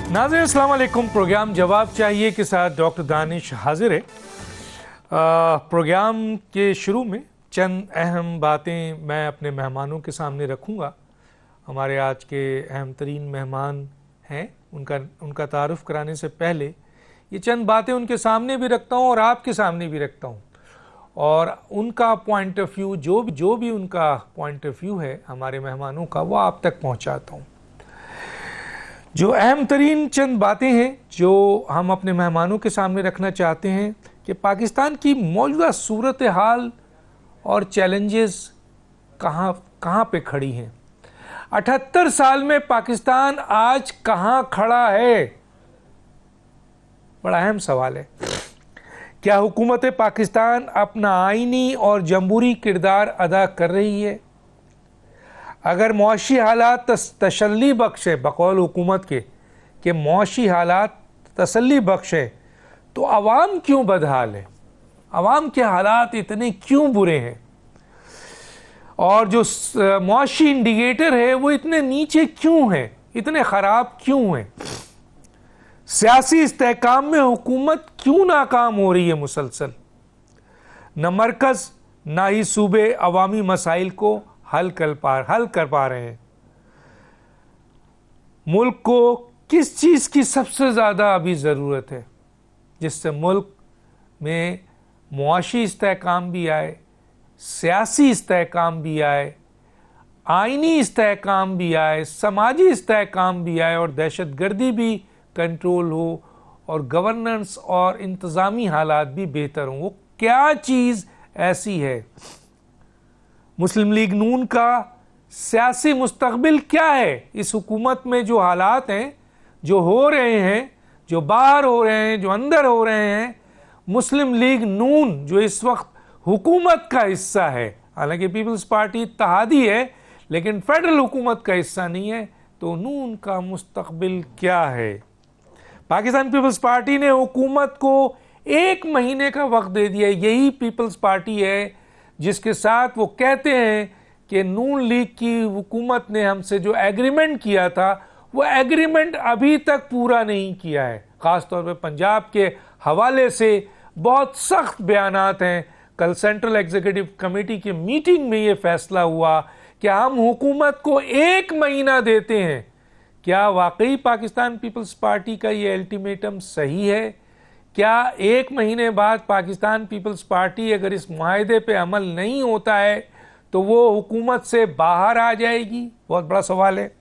नाज़रीन अस्सलाम वालेकुम। प्रोग्राम जवाब चाहिए के साथ डॉक्टर दानिश हाजिर है। प्रोग्राम के शुरू में चंद अहम बातें मैं अपने मेहमानों के सामने रखूँगा। हमारे आज के अहम तरीन मेहमान हैं, उनका तारुफ कराने से पहले ये चंद बातें उनके सामने भी रखता हूँ और आपके सामने भी रखता हूँ, और उनका पॉइंट ऑफ व्यू जो भी उनका पॉइंट ऑफ व्यू है हमारे मेहमानों का, वो आप तक पहुँचाता हूँ। जो अहम तरीन चंद बातें हैं जो हम अपने मेहमानों के सामने रखना चाहते हैं कि पाकिस्तान की मौजूदा सूरत हाल और चैलेंजेस कहाँ पे खड़ी हैं। 78 साल में पाकिस्तान आज कहाँ खड़ा है, बड़ा अहम सवाल है। क्या हुकूमत पाकिस्तान अपना आईनी और जमहूरी किरदार अदा कर रही है? अगर मुआशी हालात तसल्ली बख्श है, बकौल हुकूमत के मुआशी हालात तसल्ली बख्श है, तो आवाम क्यों बदहाल है? आवाम के हालात इतने क्यों बुरे हैं? और जो मुआशी इंडिकेटर है वो इतने नीचे क्यों हैं, इतने ख़राब क्यों हैं? सियासी इस्तेहकाम में हुकूमत क्यों नाकाम हो रही है मुसलसल? न मरकज़ ना ही सूबे अवामी मसाइल को हल कर पा रहे हैं। मुल्क को किस चीज़ की सबसे ज़्यादा अभी ज़रूरत है जिससे मुल्क में मुआशी इस्तेहकाम भी आए, सियासी इस्तेहकाम भी आए, आइनी इस्तेहकाम भी आए, समाजी इस्तेहकाम भी आए और दहशतगर्दी भी कंट्रोल हो और गवर्नेंस और इंतज़ामी हालात भी बेहतर हों? वो क्या चीज़ ऐसी है? मुस्लिम लीग नून का सियासी मुस्तकबिल क्या है? इस हुकूमत में जो हालात हैं, जो हो रहे हैं, जो बाहर हो रहे हैं, जो अंदर हो रहे हैं, मुस्लिम लीग नून जो इस वक्त हुकूमत का हिस्सा है, हालांकि पीपल्स पार्टी इत्तेहादी है लेकिन फेडरल हुकूमत का हिस्सा नहीं है, तो नून का मुस्तकबिल क्या है? पाकिस्तान पीपल्स पार्टी ने हुकूमत को 1 महीने का वक्त दे दिया। यही पीपल्स पार्टी है जिसके साथ वो कहते हैं कि नून लीग की हुकूमत ने हमसे जो एग्रीमेंट किया था वो एग्रीमेंट अभी तक पूरा नहीं किया है। ख़ास तौर पे पंजाब के हवाले से बहुत सख्त बयानात हैं। कल सेंट्रल एग्जीक्यूटिव कमेटी की मीटिंग में ये फैसला हुआ कि हम हुकूमत को 1 महीना देते हैं। क्या वाकई पाकिस्तान पीपल्स पार्टी का ये अल्टीमेटम सही है? क्या 1 महीने बाद पाकिस्तान पीपल्स पार्टी अगर इस मुआहदे पे अमल नहीं होता है तो वो हुकूमत से बाहर आ जाएगी? बहुत बड़ा सवाल है।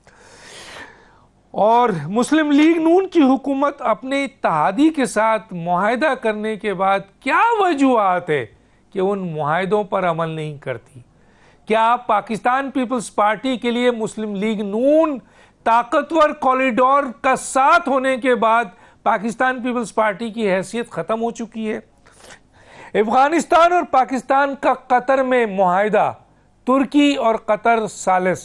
और मुस्लिम लीग नून की हुकूमत अपने इत्तेहादी के साथ मुआहदा करने के बाद क्या वजूहात है कि उन मुआहदों पर अमल नहीं करती? क्या पाकिस्तान पीपल्स पार्टी के लिए मुस्लिम लीग नून ताकतवर कॉरिडोर का साथ होने के बाद पाकिस्तान पीपल्स पार्टी की हैसियत ख़त्म हो चुकी है? अफगानिस्तान और पाकिस्तान का कतर में मुआहदा, तुर्की और कतर सालिस,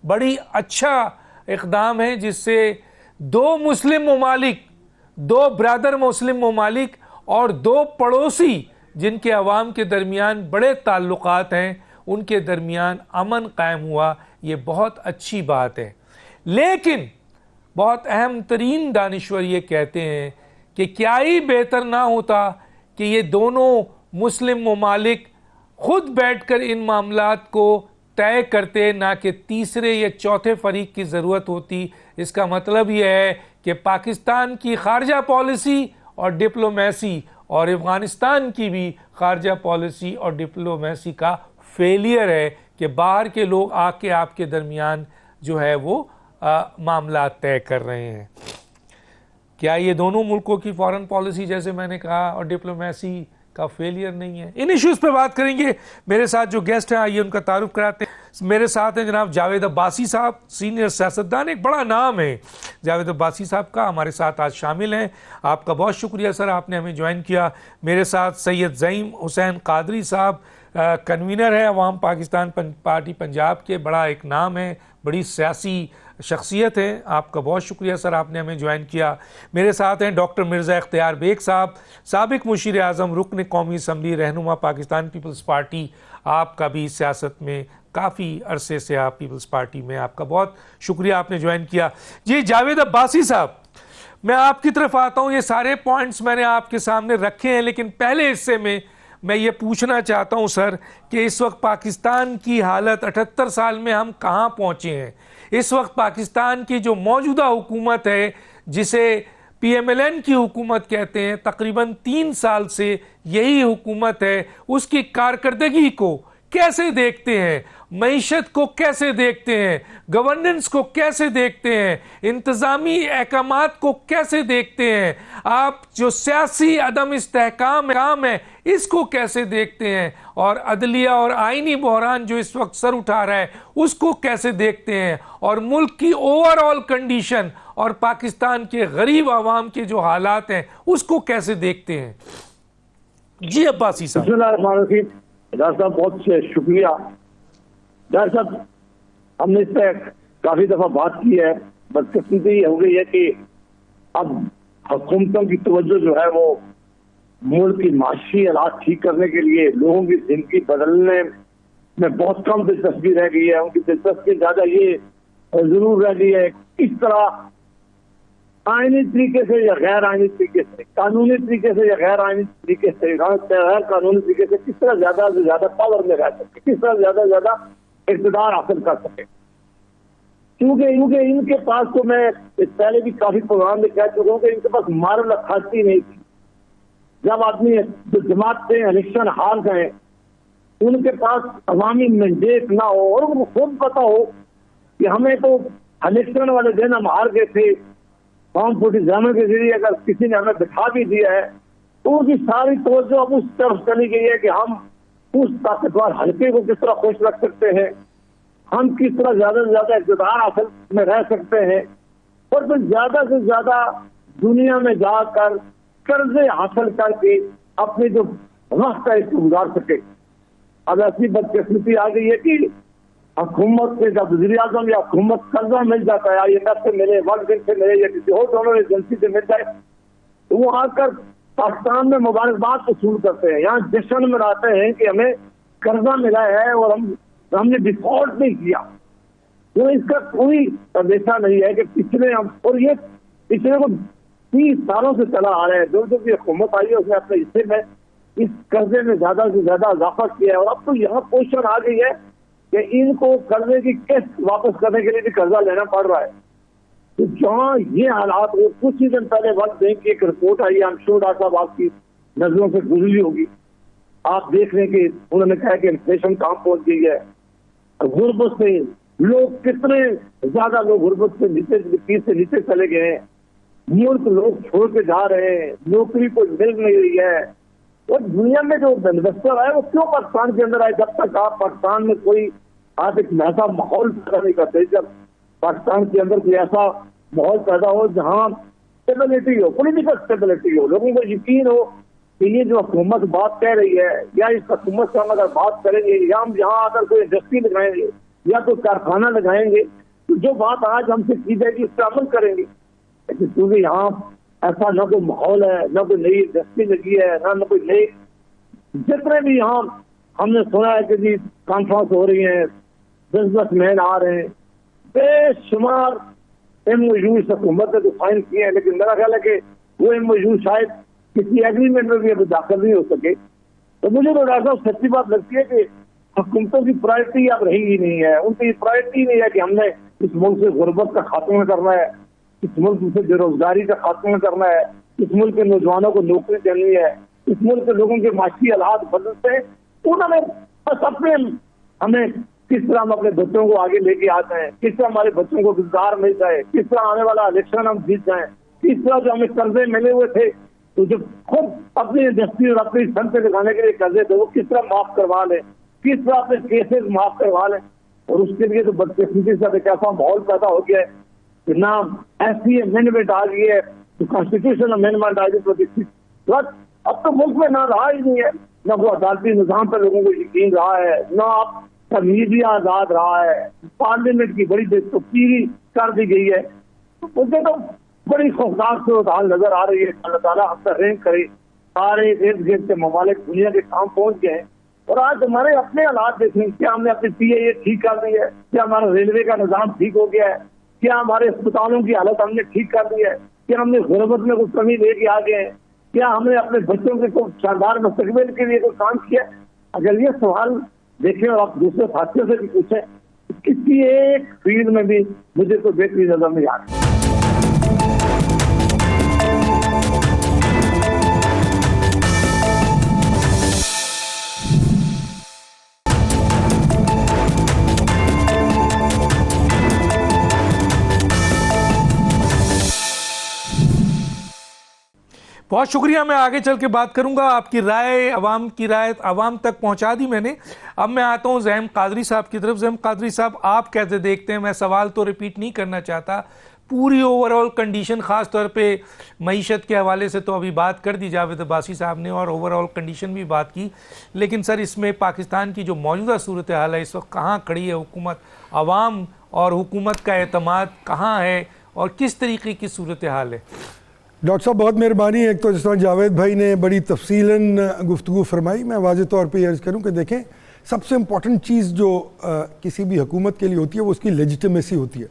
बड़ी अच्छा इक़दाम है जिससे 2 मुस्लिम ममालिक, 2 ब्रदर मुस्लिम ममालिक और 2 पड़ोसी जिनके अवाम के दरमियान बड़े ताल्लुकात हैं, उनके दरमियान अमन कायम हुआ। ये बहुत अच्छी बात है। लेकिन बहुत अहम तरीन दानिश्वर ये कहते हैं कि क्या ही बेहतर ना होता कि ये दोनों मुस्लिम ममालिक खुद बैठकर इन मामलात को तय करते, ना कि तीसरे या चौथे फरीक की ज़रूरत होती। इसका मतलब यह है कि पाकिस्तान की खारजा पॉलिसी और डिप्लोमेसी और अफ़गानिस्तान की भी खारजा पॉलिसी और डिप्लोमेसी का फेलियर है कि बाहर के लोग आके आपके दरमियान जो है वो मामला तय कर रहे हैं। क्या ये दोनों मुल्कों की फॉरेन पॉलिसी, जैसे मैंने कहा, और डिप्लोमेसी का फेलियर नहीं है? इन इश्यूज़ पे बात करेंगे। मेरे साथ जो गेस्ट हैं आइए उनका तारुफ कराते हैं। मेरे साथ हैं जनाब जावेद अब्बासी साहब, सीनियर सियासतदान, एक बड़ा नाम है जावेद अब्बासी साहब का, हमारे साथ आज शामिल हैं। आपका बहुत शुक्रिया सर, आपने हमें ज्वाइन किया। मेरे साथ सैयद ज़ईम हुसैन कादरी साहब, कन्वीनर है अवाम पाकिस्तान पार्टी पंजाब के, बड़ा एक नाम है, बड़ी सियासी शख्सियत है। आपका बहुत शुक्रिया सर, आपने हमें ज्वाइन किया। मेरे साथ हैं डॉक्टर मिर्ज़ा इख्तियार बेग साहब, साबिक मुशीर आज़म, रुकन कौमी असम्बली, रहनुमा पाकिस्तान पीपल्स पार्टी। आपका भी सियासत में काफ़ी अरसे से आप पीपल्स पार्टी में, आपका बहुत शुक्रिया, आपने ज्वाइन किया। जी जावेद अब्बासी साहब, मैं आपकी तरफ आता हूं। ये सारे पॉइंट्स मैंने आपके सामने रखे हैं, लेकिन पहले हिस्से में मैं ये पूछना चाहता हूं सर कि इस वक्त पाकिस्तान की हालत 78 साल में हम कहां पहुंचे हैं। इस वक्त पाकिस्तान की जो मौजूदा हुकूमत है, जिसे PMLN की हुकूमत कहते हैं, तकरीबन 3 साल से यही हुकूमत है। उसकी कारकर्दगी को कैसे देखते हैं, मईशत को कैसे देखते हैं, गवर्नेंस को कैसे देखते हैं, इंतज़ामी अहकामात को कैसे देखते हैं, आप जो सियासी अदम इस्तेहकाम काम है इसको कैसे देखते हैं, और अदलिया और आईनी बहरान जो इस वक्त सर उठा रहा है उसको कैसे देखते हैं, और मुल्क की ओवरऑल कंडीशन और पाकिस्तान के गरीब आवाम के जो हालात हैं उसको कैसे देखते हैं। जी अब्बासी साहब। डॉक्टर साहब बहुत शुक्रिया। डॉक्टर साहब, हमने इस पर काफी दफा बात की है। बदकिस्मती हो गई है कि अब हुकूमतों की तवज्जो जो है वो मुल्क की माशी हालात ठीक करने के लिए, लोगों की जिंदगी बदलने में बहुत कम दिलचस्पी रह गई है। उनकी दिलचस्पी ज्यादा ये जरूर रह गई है किस तरह आईनी तरीके से या गैर आईनी तरीके से, कानूनी तरीके से या गैर आईनी तरीके से, गैर कानूनी तरीके से किस तरह ज्यादा से ज्यादा पावर में रह सके, किस तरह ज्यादा से ज्यादा इक़्तिदार हासिल कर सके। क्योंकि इनके पास, तो मैं पहले भी काफी प्रोग्राम में कह चुका हूँ कि इनके पास मारल खाती नहीं थी। जब आदमी जो जमात से इलेक्शन हार गए, उनके पास अवामी मैंडेट ना हो और उनको खुद पता हो कि हमें तो इलेक्शन वाले दिन हम हार गए थे, फॉर्म 47 के जरिए अगर किसी ने हमें बिठा भी दिया है, तो उनकी सारी तवज्जो अब उस तरफ चली गई है कि हम उस ताकतवर हल्के को किस तरह खुश रख सकते हैं, हम किस तरह ज्यादा से ज्यादा इक़्तिदार हासिल में रह सकते हैं, और फिर ज्यादा से ज्यादा दुनिया में जाकर कर्जे हासिल करके अपने जो वक्त है इसको गुजार सके। अब ऐसी बदकिस्मती आ गई है कि हुकूमत से जब वज़ीर आज़म या हुकूमत कर्जा मिल जाता है, IMF से मिले, वर्ल्ड बैंक से मिले या किसी और डोनर एजेंसी से मिल जाए, तो वो आकर पाकिस्तान में मुबारकबाद वसूल करते हैं, यहाँ जश्न मनाते हैं कि हमें कर्जा मिला है और हमने डिफॉल्ट नहीं किया। तो इसका कोई अंदेशा नहीं है कि पिछले हम, और ये पिछले को 30 सालों से चला आ रहा है, जो भी हुकूमत आई है उसने अपने हिस्से में इस कर्जे में ज्यादा से ज्यादा इजाफा किया है। और अब तो यहाँ पोजीशन आ गई है कि इनको कर्जे की किस्त वापस करने के लिए भी कर्जा लेना पड़ रहा है। तो जहाँ ये हालात हो, कुछ ही दिन पहले वर्ल्ड बैंक की एक रिपोर्ट आई है, I'm sure डॉक्टर साहब आपकी नजरों से गुजरी होगी, आप देख रहे हैं कि उन्होंने कहा कि इन्फ्लेशन कहाँ पहुंच गई है, गुर्बत से लोग कितने ज्यादा लोग गुर्बत से नीचे चले गए हैं, मुल्क लोग छोड़ के जा रहे हैं, नौकरी को मिल नहीं रही है, और दुनिया में जो इन्वेस्टर आए वो क्यों पाकिस्तान के अंदर आए। जब तक आप पाकिस्तान में कोई आप एक ऐसा माहौल पैदा नहीं करते, जब पाकिस्तान के अंदर कोई ऐसा माहौल पैदा हो जहाँ स्टेबिलिटी हो, पॉलिटिकल स्टेबिलिटी हो, लोगों को यकीन हो कि ये जो हुकूमत बात कह रही है या इस हुकूमत से हम अगर बात करेंगे या हम यहाँ अगर कोई इंडस्ट्री लगाएंगे या कोई कारखाना लगाएंगे तो जो बात आज हमसे की जाएगी उस पर अमल करेंगे। क्योंकि यहाँ ऐसा न कोई माहौल है, न कोई नई इंडस्ट्री लगी है, न कोई नई, जितने भी यहाँ हमने सुना है कि जी कॉन्फ्रेंस हो रही है, बिजनेसमैन आ रहे हैं, बेशुमार MOU इस हुकूमत ने तो साइन किए हैं, लेकिन मेरा ख्याल है कि वो MOU शायद किसी एग्रीमेंट में भी अभी दाखिल नहीं हो सके। तो मुझे तो डॉक्टर साहब सच्ची बात लगती है कि हुकूमतों की प्रायोरिटी अब रही ही नहीं है। उनकी प्रायोरिटी नहीं है कि हमने इस मुल्क से गुर्बत का खात्मा करना है, इस मुल्क से बेरोजगारी का खात्मा करना है, इस मुल्क के नौजवानों को नौकरी देनी है, इस मुल्क के लोगों के माशी हालात बदलते हैं। उन्होंने बस अपने हमें किस तरह हम अपने बच्चों को आगे लेके आते हैं, किस तरह हमारे बच्चों को रोजगार मिल जाए, किस तरह आने वाला इलेक्शन हम जीत जाए, किस तरह जो हमें कर्जे मिले हुए थे तो जो खुद अपनी इंडस्ट्री और अपनी सन पे लगाने के लिए कर्जे थे वो किस तरह माफ करवा लें, किस तरह अपने केसेस माफ करवा लें। और उसके लिए तो बदकिस्मती से एक ऐसा माहौल पैदा हो गया है कि ना ऐसी अमेंडमेंट आ गई है, तो कॉन्स्टिट्यूशन अमेंडमेंट आ गई, तो अब तो मुल्क में ना रहा ही नहीं है, ना वो अदालती निजाम पर लोगों को यकीन रहा है, ना आपका मीडिया आजाद रहा है, पार्लियामेंट की बड़ी बेतुकीरी कर दी गई है। मुझे तो बड़ी खौफनाक सूरत हाल नजर आ रही है। अल्लाह ताला हम पर रहम करे। सारे इर्द गिर्द के ममालिक दुनिया के काम पहुंच गए हैं और आज हमारे अपने हालात देखें, क्या हमने अपनी PIA ठीक कर दी है, क्या हमारा रेलवे का निजाम ठीक हो गया है, क्या हमारे अस्पतालों की हालत हमने ठीक कर दी है, क्या हमने गुर्बत में कुछ कमी लेके आ गए? क्या हमने अपने बच्चों के को शानदार मुस्तकबिल के लिए कोई काम किया? अगर ये सवाल देखें और आप दूसरे साथियों से भी पूछें, किसी एक फील्ड में भी मुझे कोई बेहतरी नजर नहीं आ रही। बहुत शुक्रिया। मैं आगे चल के बात करूंगा। आपकी राय, अवाम की राय अवाम तक पहुंचा दी मैंने। अब मैं आता हूं ज़ैम कादरी साहब की तरफ। ज़ैम कादरी साहब, आप कैसे देखते हैं? मैं सवाल तो रिपीट नहीं करना चाहता, पूरी ओवरऑल कंडीशन, ख़ास तौर पे मईशत के हवाले से तो अभी बात कर दी जावेद अब्बासी साहब ने और ओवरऑल कंडीशन भी बात की, लेकिन सर इसमें पाकिस्तान की जो मौजूदा सूरत हाल है इस वक्त कहाँ खड़ी है हुकूमत? अवाम और हुकूमत का एतमाद कहाँ है और किस तरीके की सूरत हाल है? डॉक्टर साहब बहुत मेहरबानी। एक तो जिस तरह जावेद भाई ने बड़ी तफसीलन गुफ्तगू फरमाई, मैं वाज़ेह तौर पे अर्ज़ करूं कि देखें, सबसे इम्पॉर्टेंट चीज़ जो किसी भी हुकूमत के लिए होती है वो उसकी लेजिटिमेसी होती है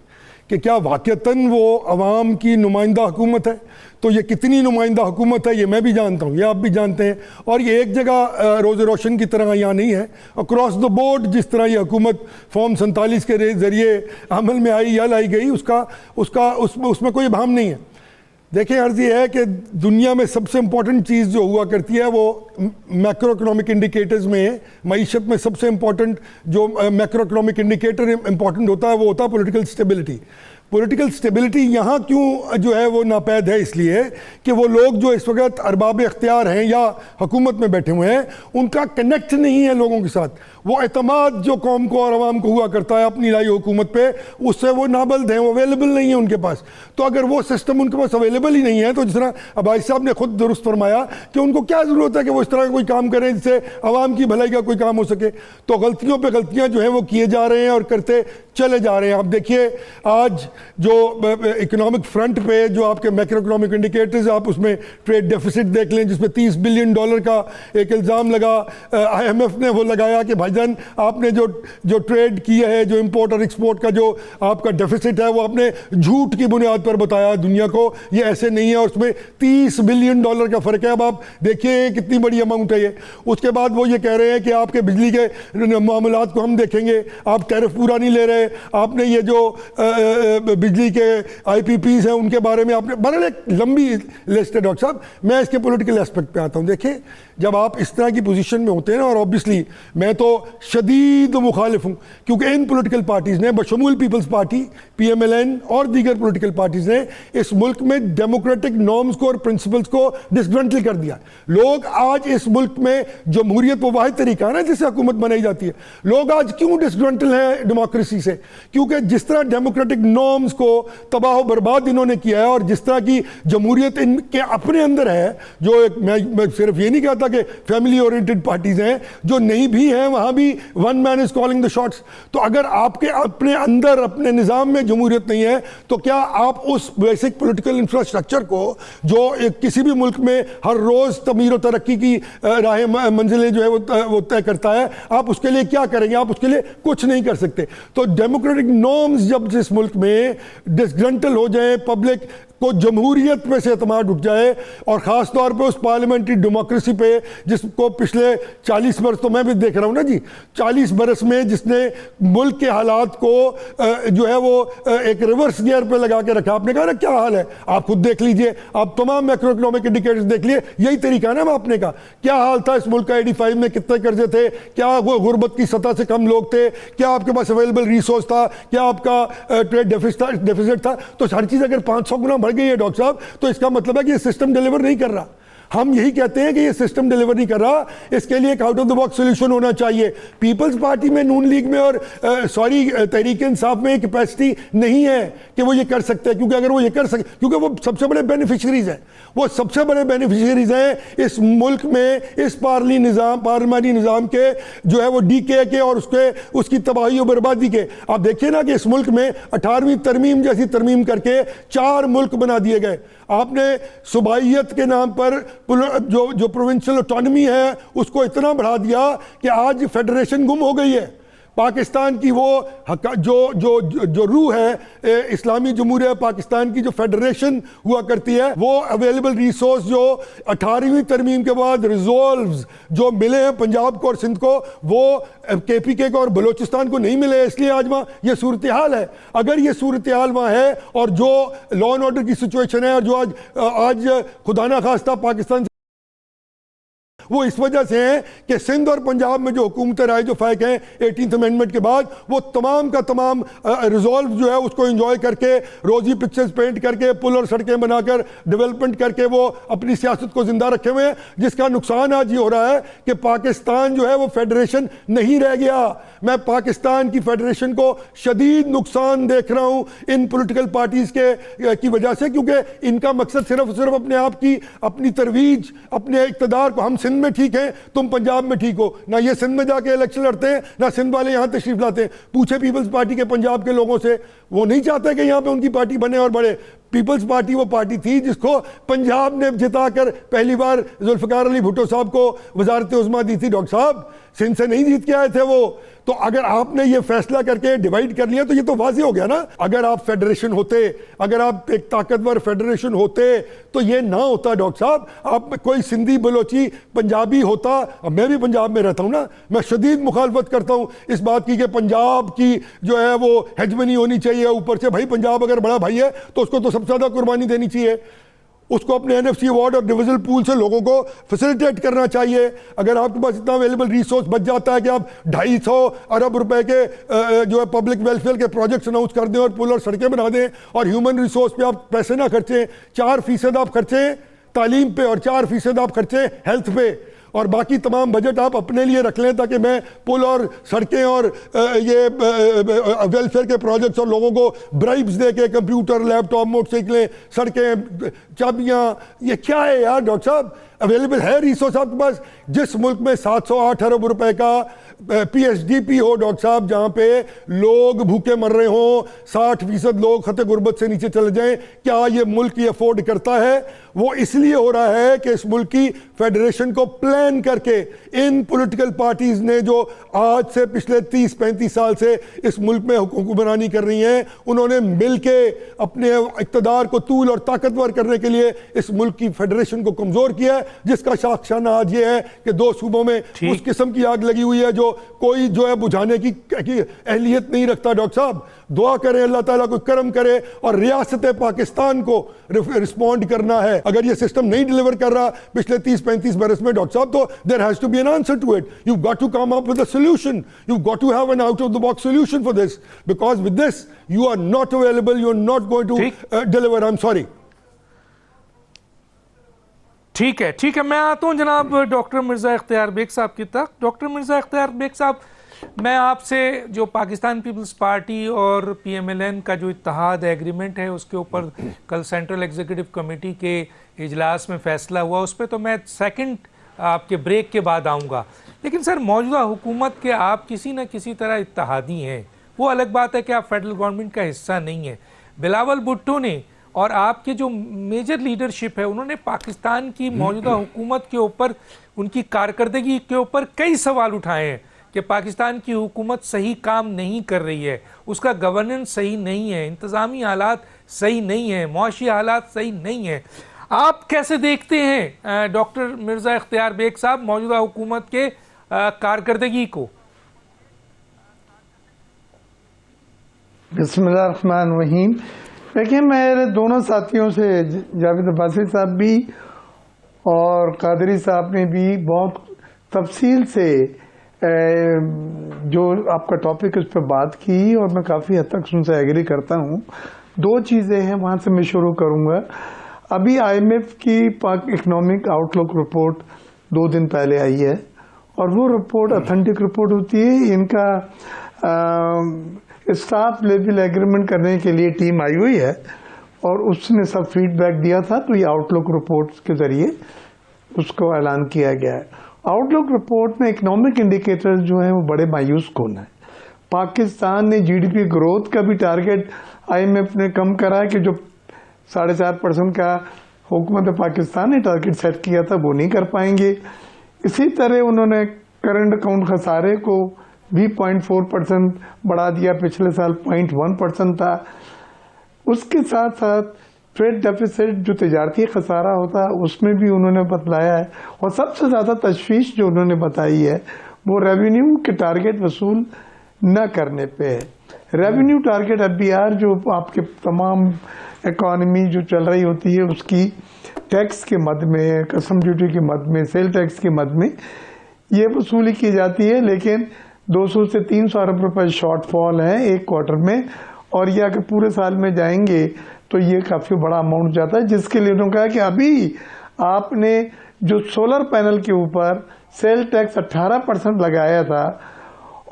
कि क्या वाक़तन वो अवाम की नुमाइंदा हुकूमत है। तो ये कितनी नुमाइंदा हुकूमत है ये मैं भी जानता हूँ, ये आप भी जानते हैं, और ये एक जगह रोज़ रोशन की तरह यहाँ नहीं है। अक्रॉस द बोर्ड जिस तरह ये हुकूमत फॉर्म 47 के ज़रिए अमल में आई या लाई गई, उसमें कोई इबाहम नहीं है। देखिए, अर्ज़ ये है कि दुनिया में सबसे इम्पॉर्टेंट चीज़ जो हुआ करती है वो मैक्रो इकोनॉमिक इंडिकेटर्स में, मईशत में सबसे इम्पॉर्टेंट जो मैक्रो इकोनॉमिक इंडिकेटर इम्पॉर्टेंट होता है वो होता है पॉलिटिकल स्टेबिलिटी। पॉलिटिकल स्टेबिलिटी यहाँ क्यों जो है वो नापैद है? इसलिए कि वो लोग जो इस वक्त अरबाब इख्तियार हैं या हुकूमत में बैठे हुए हैं, उनका कनेक्ट नहीं है लोगों के साथ। वो एतमाद जो कौम को और आवाम को हुआ करता है अपनी लाई हुकूमत पे, उससे वो नाबल्द हैं, वो अवेलेबल नहीं है उनके पास। तो अगर वो सिस्टम उनके पास अवेलेबल ही नहीं है, तो जिस तरह अब्बासी साहब ने खुद दुरुस्त फरमाया कि उनको क्या ज़रूरत है कि वो इस तरह का कोई काम करें जिससे आवाम की भलाई का कोई काम हो सके। तो गलतियों पर गलतियाँ जो हैं वो किए जा रहे हैं और करते चले जा रहे हैं। आप देखिए, आज जो इकोनॉमिक फ्रंट पे जो आपके मैक्रो इकोनॉमिक इंडिकेटर्स, आप उसमें ट्रेड डेफिसिट देख लें जिसमें $30 बिलियन का एक इल्ज़ाम लगा, IMF ने वो लगाया कि भाईजान आपने जो ट्रेड किया है, जो इंपोर्ट और एक्सपोर्ट का जो आपका डेफिसिट है, वो आपने झूठ की बुनियाद पर बताया दुनिया को, ये ऐसे नहीं है, और उसमें $30 बिलियन का फ़र्क है। अब आप देखिए कितनी बड़ी अमाउंट है ये। उसके बाद वो ये कह रहे हैं कि आपके बिजली के मामलात को हम देखेंगे, आप टैरिफ पूरा नहीं ले रहे, आपने ये जो बिजली के IPPs हैं उनके बारे में आपने, बड़ा एक लंबी लिस्ट है डॉक्टर साहब। मैं इसके पॉलिटिकल एस्पेक्ट पे आता हूँ। देखिए, जब आप इस तरह की पोजीशन में होते हैं ना, और ऑब्वियसली मैं तो शदीद मुखालिफ हूँ, क्योंकि इन पॉलिटिकल पार्टीज़ ने बशमूल पीपल्स पार्टी, PMLN और दीगर पॉलिटिकल पार्टीज़ ने इस मुल्क में डेमोक्रेटिक नॉर्म्स को और प्रिंसिपल्स को डिसग्रंटल कर दिया। लोग आज इस मुल्क में जमहूरियत वो वाहिद तरीका है ना जिससे हुकूमत बनाई जाती है, लोग आज क्यों डिसग्रंटल हैं डेमोक्रेसी से? क्योंकि जिस तरह डेमोक्रेटिक नॉर्म्स को तबाह बर्बाद इन्होंने किया है, और जिस तरह की जमहूरियत इनके अपने अंदर है, जो एक मैं सिर्फ ये नहीं कहता कि फैमिली ओरिएंटेड पार्टीज हैं, जो नहीं भी हैं वहां भी one man is calling the shots. तो अगर आपके अपने अंदर अपने निजाम में जमहूरियत नहीं है, तो क्या आप उस बेसिक पॉलिटिकल इंफ्रास्ट्रक्चर को जो किसी भी मुल्क में हर रोज तमीर और तरक्की की राह मंजिलें जो है वो तय करता है, आप उसके लिए क्या करेंगे? आप उसके लिए कुछ नहीं कर सकते। तो डेमोक्रेटिक नॉर्म्स जब जिस मुल्क में डिसग्रंटल हो जाए, पब्लिक को जमहूरियत पे से एतमाद उठ जाए, और ख़ास तौर पे उस पार्लियामेंट्री डेमोक्रेसी पे जिसको पिछले 40 बरस, तो मैं भी देख रहा हूँ ना जी, 40 बरस में जिसने मुल्क के हालात को जो है वो एक रिवर्स गियर पे लगा के रखा। आपने कहा ना क्या हाल है, आप खुद देख लीजिए, आप तमाम मैक्रो इकोनॉमिक इंडिकेटर्स देख लिए, यही तरीका है ना मापने का। क्या हाल था इस मुल्क का? 85 में कितने कर्जे थे? क्या वो गुर्बत की सतह से कम लोग थे? क्या आपके पास अवेलेबल रिसोर्स था? क्या आपका ट्रेड डेफिसिट था? तो हर चीज़ अगर 500 गुना बढ़ गई है डॉक्टर साहब, तो इसका मतलब है कि ये सिस्टम डिलीवर नहीं कर रहा। हम यही कहते हैं कि ये सिस्टम डिलीवर नहीं कर रहा, इसके लिए एक out of the box solution होना चाहिए। पीपल्स पार्टी में, नून लीग में और तहरीक इंसाफ में कैपेसिटी नहीं है कि वो ये कर सकते हैं, क्योंकि अगर वो ये कर सकते, क्योंकि वो सबसे बड़े बेनिफिशरीज हैं, वो सबसे बड़े बेनिफिशरीज हैं इस मुल्क में इस पार्लियामानी निज़ाम के जो है वो डीके के और उसकी तबाही और बर्बादी के। आप देखिए ना कि इस मुल्क में 18वीं तरमीम जैसी तरमीम करके 4 मुल्क बना दिए गए। आपने सूबाइयत के नाम पर जो प्रोविंशियल ऑटोनॉमी है उसको इतना बढ़ा दिया कि आज फेडरेशन गुम हो गई है। पाकिस्तान की वो जो रूह है इस्लामी जमहूरिया पाकिस्तान की, जो फेडरेशन हुआ करती है, वो अवेलेबल रिसोर्स जो 18वीं तरमीम के बाद रिजॉल्व्स जो मिले हैं पंजाब को और सिंध को, वो KPK को और बलोचिस्तान को नहीं मिले, इसलिए आज वहाँ ये सूरत हाल है। अगर ये सूरत हाल वहाँ है और जो लॉ एंड ऑर्डर की सिचुएशन है और जो आज खुदा ना खास्ता पाकिस्तान वो इस वजह से है कि सिंध और पंजाब में जो हुकूमत राय जो फ़ायक हैं 18th अमेंडमेंट के बाद, वो तमाम का तमाम रिजॉल्व जो है उसको एंजॉय करके, रोजी पिक्चर्स पेंट करके, पुल और सड़कें बनाकर, डेवलपमेंट करके वो अपनी सियासत को जिंदा रखे हुए हैं, जिसका नुकसान आज ये हो रहा है कि पाकिस्तान जो है वो फेडरेशन नहीं रह गया। मैं पाकिस्तान की फेडरेशन को शदीद नुकसान देख रहा हूँ इन पोलिटिकल पार्टीज की वजह से, क्योंकि इनका मकसद सिर्फ अपने आप की अपनी तरवीज, अपने इक़्तिदार को, हम सिंध में ठीक है, तुम पंजाब में ठीक हो ना, ये सिंध में जाके इलेक्शन लड़ते हैं ना सिंध वाले यहां तशरीफ लाते हैं। पूछे पीपल्स पार्टी के पंजाब के लोगों से, वो नहीं चाहते कि यहां पे उनकी पार्टी बने और बढ़े। पीपल्स पार्टी वो पार्टी थी जिसको पंजाब ने जिताकर पहली बार जुल्फिकार अली भुट्टो साहब को वजारत उज़्मा दी थी। डॉक्टर साहब सिंध से नहीं जीत के आए थे वो। तो अगर आपने ये फैसला करके डिवाइड कर लिया तो ये तो वाज़ेह हो गया ना। अगर आप फेडरेशन होते, अगर आप एक ताकतवर फेडरेशन होते तो ये ना होता डॉक्टर साहब। आप कोई सिंधी बलोची पंजाबी होता, मैं भी पंजाब में रहता हूँ ना, मैं शदीद मुखालफत करता हूँ इस बात की कि पंजाब की जो है वो हेजमनी होनी चाहिए ऊपर से। भाई पंजाब अगर बड़ा भाई है तो उसको तो सबसे ज़्यादा कुर्बानी देनी चाहिए, उसको अपने NFC अवार्ड और डिविजनल पूल से लोगों को फैसिलिटेट करना चाहिए। अगर आपके पास इतना अवेलेबल रिसोर्स बच जाता है कि आप 250 अरब रुपए के जो है पब्लिक वेलफेयर के प्रोजेक्ट्स अनाउंस कर दें और पुल और सड़कें बना दें और ह्यूमन रिसोर्स पे आप पैसे ना खर्चें, 4% आप खर्चें तालीम पे और 4% आप खर्चें हेल्थ पे, और बाकी तमाम बजट आप अपने लिए रख लें ताकि मैं पुल और सड़कें और ये वेलफेयर के प्रोजेक्ट्स और लोगों को ब्राइब्स दे के कंप्यूटर, लैपटॉप, मोटरसाइकिलें, सड़कें, चाबियां, ये क्या है यार डॉक्टर साहब? अवेलेबल है रिसोर्स आपके पास। जिस मुल्क में 708 अरब रुपए का PSDP हो डॉक्टर साहब, जहां पे लोग भूखे मर रहे हों, 60% लोग खते गुर्बत से नीचे चले जाएं, क्या ये मुल्क ये अफोर्ड करता है? वो इसलिए हो रहा है कि इस मुल्क की फेडरेशन को प्लान करके इन पॉलिटिकल पार्टीज ने जो आज से पिछले 30-35 साल से इस मुल्क में हुक्मरानी कर रही हैं, उन्होंने मिलके अपने इक़्तिदार को तूल और ताकतवर करने के लिए इस मुल्क की फेडरेशन को कमजोर किया है, जिसका साक्षात आज ये है कि 2 सूबों में उस किस्म की आग लगी हुई है जो कोई जो है बुझाने की अहलियत नहीं रखता। डॉक्टर साहब दुआ करें अल्लाह ताला को करम करे और रियासत पाकिस्तान को रिस्पॉन्ड करना है। अगर ये सिस्टम नहीं डिलीवर कर रहा पिछले 30-35 बरस में डॉक्टर साहब, तो there has to be an answer to it. You got to come up with a solution, you got to have an out of the box solution for this, because with this you are not available, you are not going to deliver. I am sorry. ठीक है, मैं आता हूं जनाब doctor Mirza इख्तियार bag साहब की तक। डॉक्टर मिर्ज़ा इख्तियार बेग साहब, मैं आपसे जो पाकिस्तान पीपल्स पार्टी और PMLN का जो इत्तेहाद एग्रीमेंट है उसके ऊपर कल सेंट्रल एग्जीक्यूटिव कमेटी के इजलास में फैसला हुआ, उस पर तो मैं सेकंड आपके ब्रेक के बाद आऊँगा। लेकिन सर, मौजूदा हुकूमत के आप किसी न किसी तरह इत्तेहादी हैं। वो अलग बात है कि आप फेडरल गवर्नमेंट का हिस्सा नहीं है। बिलावल भुट्टो ने और आपके जो मेजर लीडरशिप है, उन्होंने पाकिस्तान की मौजूदा हुकूमत के ऊपर, उनकी कारकर्दगी के ऊपर कई सवाल उठाए हैं कि पाकिस्तान की हुकूमत सही काम नहीं कर रही है, उसका गवर्नेंस सही नहीं है, इंतज़ामी हालात सही नहीं है, मुआशी हालात सही नहीं है। आप कैसे देखते हैं डॉक्टर मिर्ज़ा इख्तियार बेग साहब मौजूदा हुकूमत के कारकर्दगी को? बिस्मिल्लाहिर्रहमानिर्रहीम। देखिए, मेरे दोनों साथियों से, जावेद अब्बासी साहब भी और कादरी साहब ने भी बहुत तफसील से जो आपका टॉपिक उस पर बात की और मैं काफ़ी हद तक उनसे एग्री करता हूँ। 2 चीज़ें हैं, वहाँ से मैं शुरू करूँगा। अभी IMF की इकनॉमिक आउटलुक रिपोर्ट 2 दिन पहले आई है और वो रिपोर्ट ऑथेंटिक रिपोर्ट होती है। इनका स्टाफ लेवल एग्रीमेंट करने के लिए टीम आई हुई है और उसने सब फीडबैक दिया था, तो ये आउटलुक रिपोर्ट के जरिए उसको ऐलान किया गया है। आउटलुक रिपोर्ट में इकोनॉमिक इंडिकेटर्स जो हैं वो बड़े मायूस कौन है। पाकिस्तान ने GDP ग्रोथ का भी टारगेट IMF ने कम करा है कि जो 4.5% का हुकूमत पाकिस्तान ने टारगेट सेट किया था वो नहीं कर पाएंगे। इसी तरह उन्होंने करंट अकाउंट खसारे को भी 0.4% बढ़ा दिया, पिछले साल 0.1% था। उसके साथ साथ ट्रेड डेफिसिट जो तिजारती खसारा होता है उसमें भी उन्होंने बतलाया है, और सबसे ज़्यादा तशवीश जो उन्होंने बताई है वो रेवेन्यू के टारगेट वसूल न करने पे है। रेवेन्यू टारगेट FBR जो आपके तमाम इकॉनमी जो चल रही होती है उसकी टैक्स के मद में, कस्टम ड्यूटी के मद में, सेल टैक्स के मद में ये वसूली की जाती है, लेकिन 200 से 300 अरब रुपए शॉर्टफॉल है एक क्वार्टर में, और ये अगर पूरे साल में जाएंगे तो ये काफी बड़ा अमाउंट जाता है, जिसके लिए उन्होंने कहा कि अभी आपने जो सोलर पैनल के ऊपर सेल टैक्स 18% लगाया था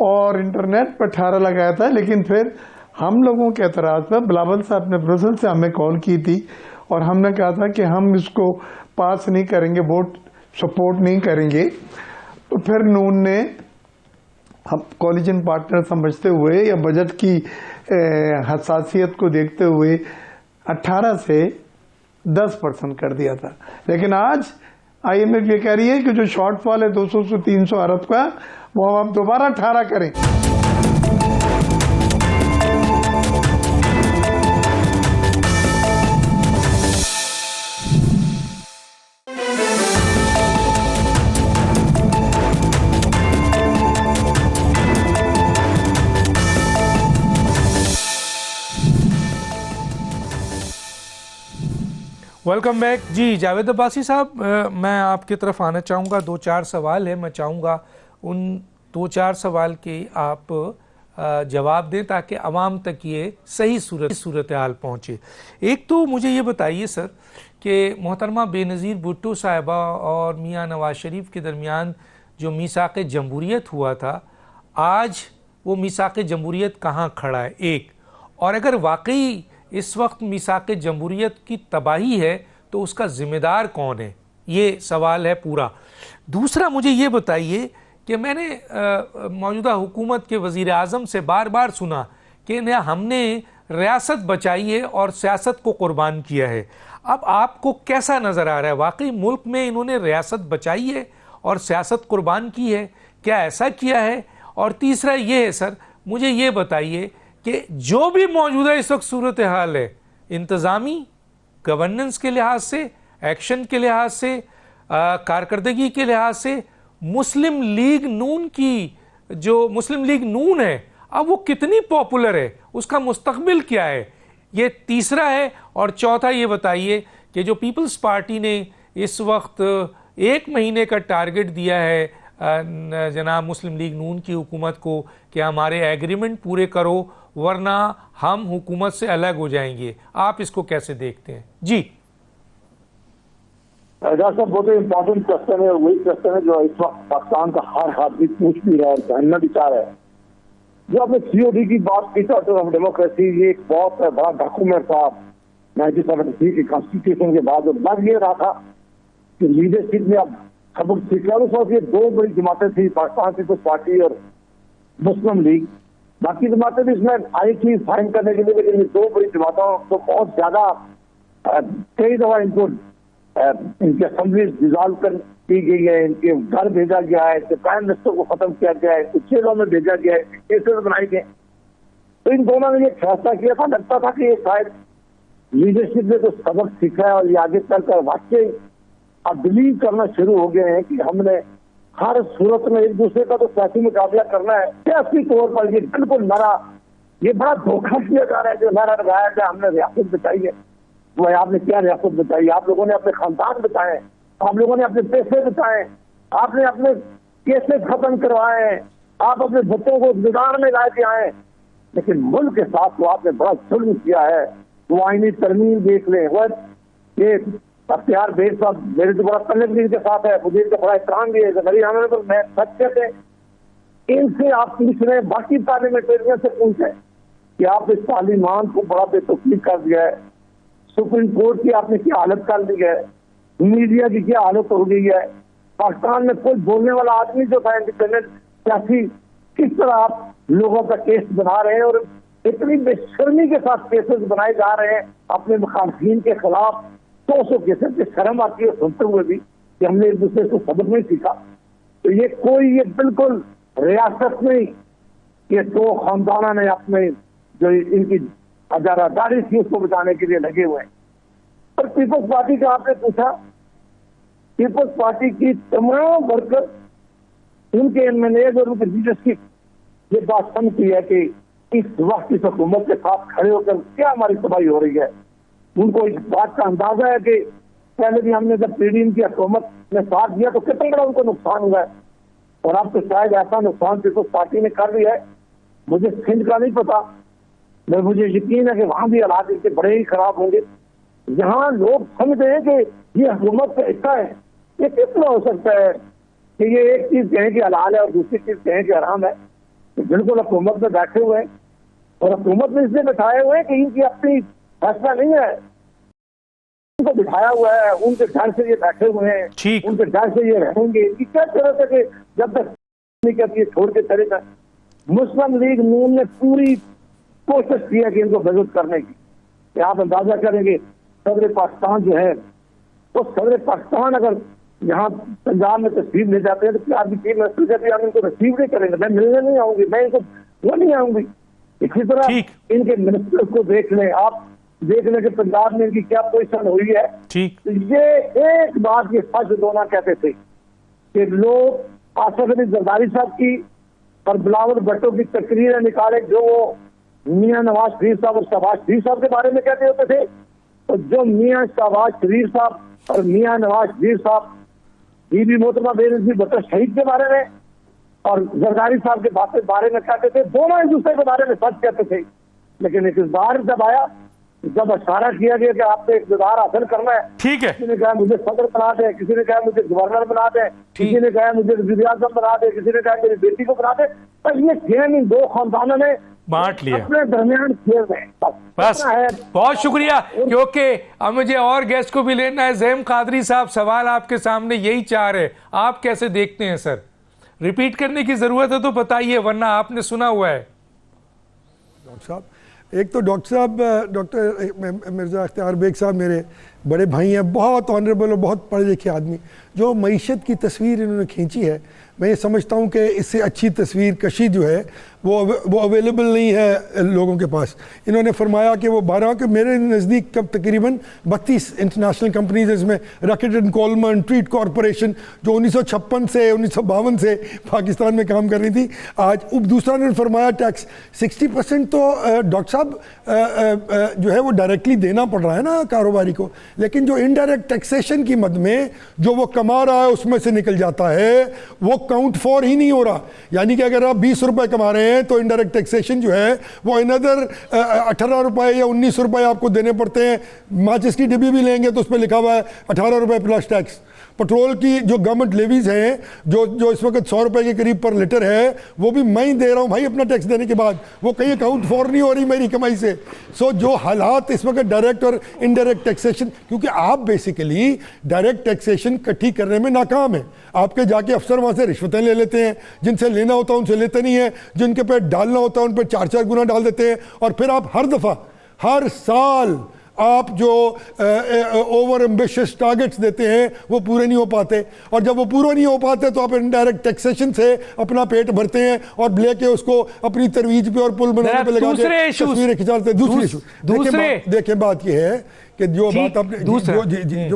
और इंटरनेट पर 18 लगाया था, लेकिन फिर हम लोगों के एतराज पर बिलावल साहब ने ब्रसेल से हमें कॉल की थी और हमने कहा था कि हम इसको पास नहीं करेंगे, वोट सपोर्ट नहीं करेंगे। तो फिर नून ने हम कोलिजन पार्टनर समझते हुए या बजट की हसासियत को देखते हुए 18 से 10% कर दिया था। लेकिन आज IMF ये कह रही है कि जो शॉर्टफॉल है 200 से 300 अरब का, वो हम दोबारा 18 करें। वेलकम बैक जी। जावेद अब्बासी साहब, मैं आपकी तरफ आना चाहूँगा। 2-4 सवाल है, मैं चाहूँगा उन 2-4 सवाल के आप जवाब दें ताकि आवाम तक ये सही सूरत हाल पहुँचे। एक तो मुझे ये बताइए सर कि मोहतरमा बेनज़ीर भुट्टो साहिबा और मियाँ नवाज शरीफ के दरमियान जो मीसाक़ जमहूरियत हुआ था, आज वो मीसाक़ जमहूरियत कहाँ खड़ा है? एक, और अगर वाकई इस वक्त मीसाक़ जमहूरियत की तबाही है तो उसका ज़िम्मेदार कौन है? ये सवाल है पूरा। दूसरा, मुझे ये बताइए कि मैंने मौजूदा हुकूमत के वज़ीर आज़म से बार बार सुना कि हमने रियासत बचाई है और सियासत को कुर्बान किया है। अब आपको कैसा नज़र आ रहा है, वाकई मुल्क में इन्होंने रियासत बचाई है और सियासत कुर्बान की है? क्या ऐसा किया है? और तीसरा ये है सर, मुझे ये बताइए कि जो भी मौजूदा इस वक्त सूरत हाल है, इंतज़ामी गवर्नेंस के लिहाज से, एक्शन के लिहाज से, कारकर्दगी के लिहाज से, मुस्लिम लीग नून की जो मुस्लिम लीग नून है, अब वो कितनी पॉपुलर है, उसका मुस्तकबिल क्या है? ये तीसरा है। और चौथा ये बताइए कि जो पीपल्स पार्टी ने इस वक्त 1 महीने का टारगेट दिया है जनाब मुस्लिम लीग नून की हुकूमत को कि हमारे एग्रीमेंट पूरे करो वरना हम हुकूमत से अलग हो जाएंगे, आप इसको कैसे देखते हैं? जी डॉक्टर साहब, बहुत इम्पोर्टेंट क्वेश्चन है। वही क्वेश्चन है जो इस वक्त पाकिस्तान का हर आदमी पूछ भी रहा है, जानना भी चाह रहा है। जो आपने COD की बात की, चार्टर ऑफ डेमोक्रेसी, ये एक बहुत बड़ा डॉक्यूमेंट था 1973 के कॉन्स्टिट्यूशन के बाद। लग ये रहा था कि लीडरशिप में अब सबक सीखा। उस वक्त ये 2 बड़ी जमातें थी, पाकिस्तान पीपल्स पार्टी और मुस्लिम लीग। बाकी जमातें भी इसमें आई थी साइन करने के लिए, लेकिन ये 2 बड़ी जमातों को बहुत ज्यादा कई दफा इनको इनकी असेंबली डिजॉल्व कर की गई है, इनके घर भेजा गया है, इनके प्राइम मिनिस्टर को खत्म किया गया है, कुछ जेलों में भेजा गया है, केसेस बनाए गए। तो इन दोनों ने ये फैसला किया था, लगता था कि ये शायद लीडरशिप ने तो सबक सीखा है और ये आगे चलकर वाकई अब बिलीव करना शुरू हो गए हैं कि हमने हर सूरत में एक दूसरे का तो सियासी मुकाबला करना है। सियासी तौर पर ये बिल्कुल नारा, ये बड़ा धोखा किया जा रहा है। जो नारा लगाया गया हमने रियासत बचाई है, वो आपने क्या रियासत बचाई? आप लोगों ने अपने खानदान बचाए, आप लोगों ने अपने पैसे बचाए, आपने अपने केसेस खत्म करवाए, आप अपने बच्चों को गुजार में लाए के आए, लेकिन मुल्क के साथ तो आपने बड़ा जुल्म किया है। वो आईनी तरमीम देख लें, वो ये अख्तियार बेग साहब मेरे तो बड़ा तल्लीम के साथ है, मुझे इनका बड़ा एहतराम भी है, तो मैं सच कहते इनसे आप पूछ रहे हैं, बाकी पार्लियामेंटेरियन से पूछे कि आप इस पार्लियामान को बड़ा बेतकलीफ कर दिया है, सुप्रीम कोर्ट की आपने क्या हालत कर दी है, मीडिया की क्या हालत हो गई है, पाकिस्तान में कोई बोलने वाला आदमी जो था इंडिपेंडेंट सियासी, किस तरह आप लोगों का केस बना रहे हैं और इतनी बेशर्मी के साथ केसेस बनाए जा रहे हैं अपने मुखालफिन के खिलाफ। 200 केसेस से शर्म आती है सुनते हुए भी कि हमने एक दूसरे को सबक नहीं सीखा। तो ये बिल्कुल रियासत नहीं, ये दो खानदाना ने अपने जो इनकी हजारादारी थी उसको बचाने के लिए लगे हुए हैं। और पीपल्स पार्टी का आपने पूछा, पीपल्स पार्टी की तमाम वर्कर, उनके एमएनए और उनके लीडरशिप ये बात समझती है कि इस वक्त इस हुकूमत के साथ खड़े होकर क्या हमारी तबाही हो रही है। उनको इस बात का अंदाजा है कि पहले भी हमने जब पीडीएम की हुकूमत में साथ दिया तो कितना बड़ा उनको नुकसान हुआ है, और अब तो शायद ऐसा नुकसान पीपल्स पार्टी ने कर दिया है। मुझे सिंध का नहीं पता, मुझे यकीन है कि वहां भी हालात इनके बड़े ही खराब होंगे। यहाँ लोग समझते हैं कि ये हुकूमत का हिस्सा है। ये कितना हो सकता है कि ये एक चीज कहें कि हलाल है और दूसरी चीज कहें कि हराम है। तो बिल्कुल हुकूमत में बैठे हुए हैं, और हुकूमत में इसलिए बैठाए हुए हैं कि इनकी अपनी फैसला नहीं है, उनको बिठाया हुआ है, उनके डर से ये बैठे हुए हैं, उनके डर से ये रहेंगे। इनकी क्या जरूरत है कि जब तक नहीं करती है छोड़ के चले जाए। मुस्लिम लीग नून ने पूरी कोशिश की है कि इनको बेइज्जत करने की। आप अंदाजा करेंगे सदर पाकिस्तान जो है, वो सदर पाकिस्तान अगर यहाँ पंजाब में तस्वीर ले जाते हैं तो क्या आपकी चीफ मिनिस्टर कहते हैं हम इनको रिसीव नहीं करेंगे, मैं मिलने नहीं आऊंगी, मैं इनको वो नहीं आऊंगी। इसी तरह इनके मिनिस्टर को देख लें आप, देख लें कि पंजाब में इनकी क्या पोजीशन हुई है। तो ये एक बात ये सच दोना कहते थे कि लोग आसिफ अली जरदारी साहब की और बिलावल भुट्टो की तकरीरें निकाले जो वो मियां नवाज शरीफ साहब और शहबाज शरीफ साहब के बारे में कहते होते थे, और जो मियां शहबाज शरीफ साहब और मियां नवाज शरीफ साहब बीबी मोहतरमा बेनज़ीर भुट्टो शहीद के बारे में और जरदारी साहब के बारे में कहते थे, दोनों एक दूसरे के बारे में सच कहते थे। लेकिन इस बार जब आया, जब इशारा किया गया कि आपको इक़्तिदार हासिल करना है, ठीक है, किसी ने कहा मुझे सदर बना दे, किसी ने कहा मुझे गवर्नर बना दे, किसी ने कहा मुझे वज़ीर आज़म बना दे, किसी ने कहा मेरी बेटी को बना दे। पर ये गेम इन दो खानदानों ने बांट लिया अपने दरमियान खेल रहे। बस बहुत शुक्रिया, क्योंकि अब मुझे और गेस्ट को भी लेना है। ज़ैम कादरी साहब, सवाल आपके सामने यही चार है, आप कैसे देखते हैं सर? रिपीट करने की जरूरत है तो बताइए, वरना आपने सुना हुआ है। डॉक्टर साहब, एक तो डॉक्टर साहब, डॉक्टर मिर्ज़ा इख्तियार बेग साहब मेरे बड़े भाई हैं, बहुत ऑनरेबल और बहुत पढ़े लिखे आदमी। जो मईशत की तस्वीर इन्होंने खींची है, मैं ये समझता हूँ कि इससे अच्छी तस्वीर कशी जो है वो अवेलेबल नहीं है लोगों के पास। इन्होंने फरमाया कि वो 12 के मेरे नज़दीक कब तकरीबन 32 इंटरनेशनल कंपनीज इसमें rocket and Coleman, treat corporation जो 1956 से 1952 से पाकिस्तान में काम कर रही थी, आज दूसरा ने फरमाया टैक्स 60% तो डॉक्टर साहब जो है वो डायरेक्टली देना पड़ रहा है ना कारोबारी को, लेकिन जो इनडायरेक्ट टैक्सेशन की मद में जो वो कमा रहा है उसमें से निकल जाता है, वो काउंट फॉर ही नहीं हो रहा। यानी कि अगर आप 20 रुपए कमा रहे हैं तो इनडायरेक्ट टैक्सेशन जो है वो अनदर 18 रुपए या 19 रुपए आपको देने पड़ते हैं। माचिस की डिब्बी भी लेंगे तो उस पर लिखा हुआ है 18 रुपए प्लस टैक्स। पेट्रोल की जो गवर्नमेंट लेवीज हैं जो इस वक्त 100 रुपए के करीब पर लीटर है, वो भी मैं ही दे रहा हूँ भाई अपना टैक्स देने के बाद, वो कहीं अकाउंट फॉर नहीं हो रही मेरी कमाई से। सो जो हालात इस वक्त डायरेक्ट और इनडायरेक्ट टैक्सेशन, क्योंकि आप बेसिकली डायरेक्ट टैक्सेशन इकट्ठी करने में नाकाम है। आपके जाके अफसर वहाँ से रिश्वतें ले लेते हैं, जिनसे लेना होता है उनसे लेते नहीं है, जिनके पे डालना होता है उन पर 4-4 गुना डाल देते हैं, और फिर आप हर दफ़ा हर साल आप जो ओवर एम्बिशियस टारगेट्स देते हैं वो पूरे नहीं हो पाते, और जब वो पूरे नहीं हो पाते तो आप इनडायरेक्ट टैक्सेशन से अपना पेट भरते हैं और लेके उसको अपनी तरवीज पे और पुल बनाने पे लगा के तस्वीरें खिंचाते हैं। दूसरे देखिए बात ये है कि जो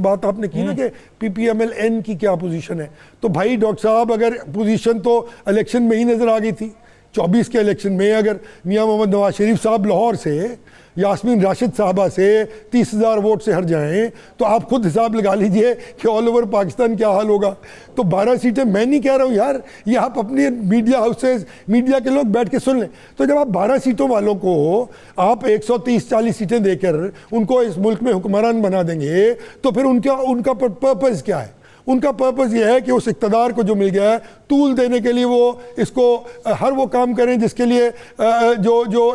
बात आपने की ना कि PPML-N की क्या पोजीशन है, तो भाई डॉक्टर साहब अगर पोजीशन तो इलेक्शन में ही नजर आ गई थी। 24 के इलेक्शन में अगर मियां मोहम्मद नवाज शरीफ साहब लाहौर से यास्मीन राशिद साहबा से 30,000 वोट से हट जाएं तो आप खुद हिसाब लगा लीजिए कि ऑल ओवर पाकिस्तान क्या हाल होगा। तो 12 सीटें मैं नहीं कह रहा हूँ यार, ये आप अपने मीडिया हाउसेज, मीडिया के लोग बैठ के सुन लें। तो जब आप 12 सीटों वालों को आप 130-40 सीटें देकर उनको इस मुल्क में हुक्मरान बना देंगे तो फिर उनका पर्पज़ क्या है? उनका पर्पज़ ये है कि उस इक़्तिदार को जो मिल गया है तूल देने के लिए वो इसको हर वो काम करें जिसके लिए जो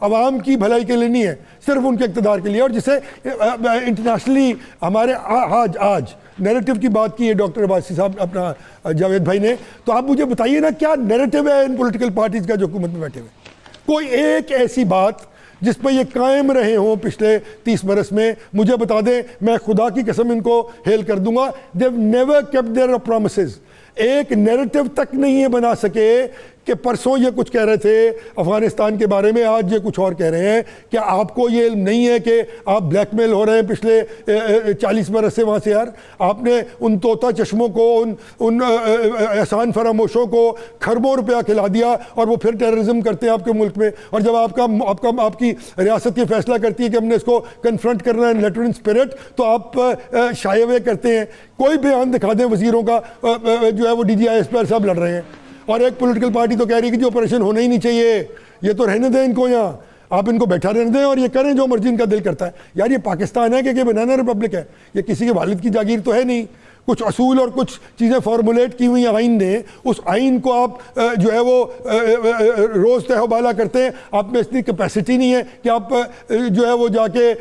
अवाम की भलाई के लिए नहीं है, सिर्फ उनके इक़्तिदार के लिए। और जिसे इंटरनेशनली हमारे आज नैरेटिव की बात की है डॉक्टर अब्बासी साहब, अपना जावेद भाई ने, तो आप मुझे बताइए ना क्या नैरेटिव है इन पॉलिटिकल पार्टीज़ का जो हुकूमत में बैठे हुए? कोई एक ऐसी बात जिस पर ये कायम रहे हों पिछले 30 बरस में, मुझे बता दें, मैं खुदा की कसम इनको हेल कर दूंगा। देव नेवर केप्ट देयर प्रॉमिसेस। एक नैरेटिव तक नहीं ये बना सके कि परसों ये कुछ कह रहे थे अफगानिस्तान के बारे में, आज ये कुछ और कह रहे हैं। क्या आपको ये इल्म नहीं है कि आप ब्लैकमेल हो रहे हैं पिछले 40 बरस से वहाँ से? यार आपने उन तोता चश्मों को, उन एहसान फरामोशों को खरबों रुपया खिला दिया और वो फिर टेररिज्म करते हैं आपके मुल्क में। और जब आपकी रियासत ये फैसला करती है कि हमने इसको कन्फ्रंट करना है लेटर इन स्पिरिट, तो आप शाये हुए करते हैं। कोई बयान दिखा दें वजीरों का जो है वो DGISP साहब लड़ रहे हैं, और एक पॉलिटिकल पार्टी तो कह रही है कि जो ऑपरेशन होना ही नहीं चाहिए, ये तो रहने दें इनको, यहाँ आप इनको बैठा रहने दें और ये करें जो मर्जी इनका दिल करता है। यार ये पाकिस्तान है कि बनाना रिपब्लिक है? ये किसी के वालिद की जागीर तो है नहीं। कुछ असूल और कुछ चीज़ें फॉर्मुलेट की हुई आइन ने, उस आइन को आप जो है वो रोज़ तहबाला करते हैं। आप में इतनी कैपेसिटी नहीं है कि आप जो है वो जाके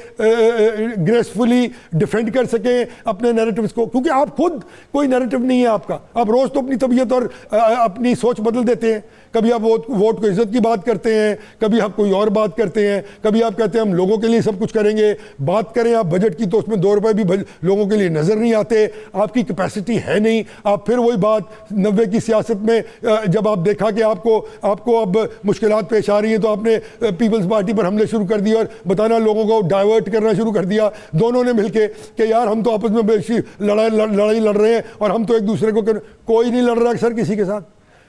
ग्रेसफुली डिफेंड कर सकें अपने नैरेटिव्स को, क्योंकि आप खुद कोई नैरेटिव नहीं है आपका। आप रोज़ तो अपनी तबीयत और अपनी सोच बदल देते हैं। कभी आप वोट को इज्जत की बात करते हैं, कभी आप कोई और बात करते हैं, कभी आप कहते हैं हम लोगों के लिए सब कुछ करेंगे। बात करें आप बजट की तो उसमें 2 रुपए भी लोगों के लिए नज़र नहीं आते। आपकी कैपेसिटी है नहीं। आप फिर वही बात 90 की सियासत में जब आप देखा कि आपको अब मुश्किलात पेश आ रही हैं, तो आपने पीपल्स पार्टी पर हमले शुरू कर दिए और बताना लोगों को डाइवर्ट करना शुरू कर दिया दोनों ने मिलके कि यार हम तो आपस में बेशी लड़ाई लड़ रहे हैं और हम तो एक दूसरे को कोई नहीं लड़ रहा सर किसी के साथ।